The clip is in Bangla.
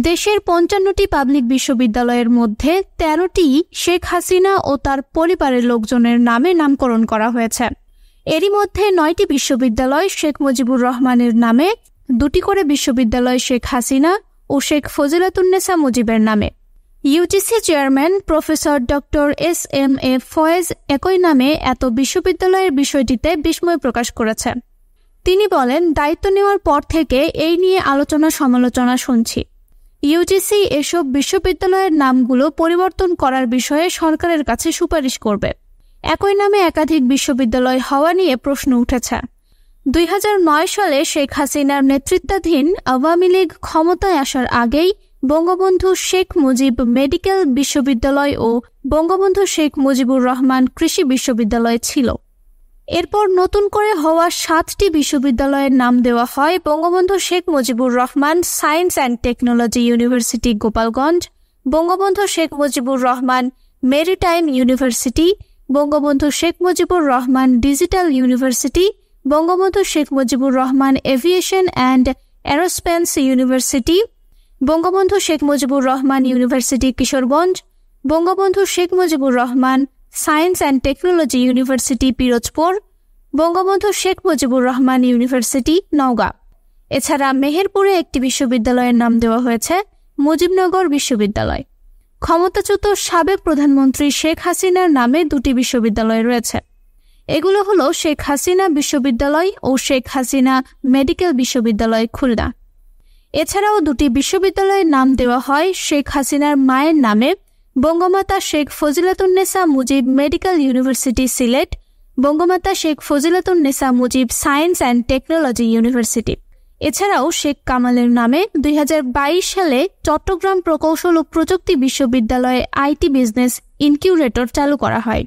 দেশের ৫৫টি পাবলিক বিশ্ববিদ্যালয়ের মধ্যে ১৩টি শেখ হাসিনা ও তার পরিবারের লোকজনের নামে নামকরণ করা হয়েছে। এরই মধ্যে ৯টি বিশ্ববিদ্যালয় শেখ মুজিবুর রহমানের নামে, ২টি করে বিশ্ববিদ্যালয় শেখ হাসিনা ও শেখ ফজিলাতুন্নেসা মুজিবের নামে। UGC chairman professor doctor S M A. Faiz একই নামে এত বিশ্ববিদ্যালয়ের বিষয়টিতে বিস্ময় প্রকাশ করেছেন। তিনি বলেন, দায়িত্ব নেওয়ার পর থেকে এই নিয়ে আলোচনা সমালোচনা শুনছি। ইউজিসি এসব বিশ্ববিদ্যালয়ের নামগুলো পরিবর্তন করার বিষয়ে সরকারের কাছে সুপারিশ করবে। একই নামে একাধিক বিশ্ববিদ্যালয় হওয়া নিয়ে প্রশ্ন উঠেছে। ২০০৯ সালে শেখ হাসিনার নেতৃত্বাধীন আওয়ামী লীগ ক্ষমতায় আসার আগেই বঙ্গবন্ধু শেখ মুজিব মেডিকেল বিশ্ববিদ্যালয় ও বঙ্গবন্ধু শেখ মুজিবুর রহমান কৃষি বিশ্ববিদ্যালয় ছিল। এরপর নতুন করে হওয়া ৭টি বিশ্ববিদ্যালয়ের নাম দেওয়া হয় Bangabandhu Sheikh Mujibur Rahman science and technology university Gopalganj, Bangabandhu Sheikh Mujibur Rahman maritime university, Bangabandhu Sheikh Mujibur Rahman digital university, Bangabandhu Sheikh Mujibur Rahman aviation and aerospace university, Bangabandhu Sheikh Mujibur Rahman university Kishoreganj, Bangabandhu Sheikh Mujibur Rahman science and technology university Pirojpur, Bangabandhu Sheikh Mujibur Rahman university Naogaon. এছাড়া মেহেরপুরে একটি বিশ্ববিদ্যালয়ের নাম দেওয়া হয়েছে মুজিবনগর বিশ্ববিদ্যালয়। ক্ষমতাচ্যুত সাবেক প্রধানমন্ত্রী শেখ হাসিনার নামে 2টি বিশ্ববিদ্যালয় রয়েছে। এগুলো হলো শেখ হাসিনা বিশ্ববিদ্যালয় ও শেখ হাসিনা মেডিকেল বিশ্ববিদ্যালয় খুলনা। এছাড়াও 2টি বিশ্ববিদ্যালয়ের নাম দেওয়া হয় শেখ হাসিনার মায়ের নামে, Bangamata Sheikh Fazilatunnesa Mujib medical university Sylhet, Bangamata Sheikh Fazilatunnesa Mujib science and technology university. এছাড়াও শেখ কামালের নামে ২০২২ সালে চট্টগ্রাম প্রকৌশল ও প্রযুক্তি বিশ্ববিদ্যালয়ে আইটি বিজনেস ইনকিউবেটর চালু করা হয়।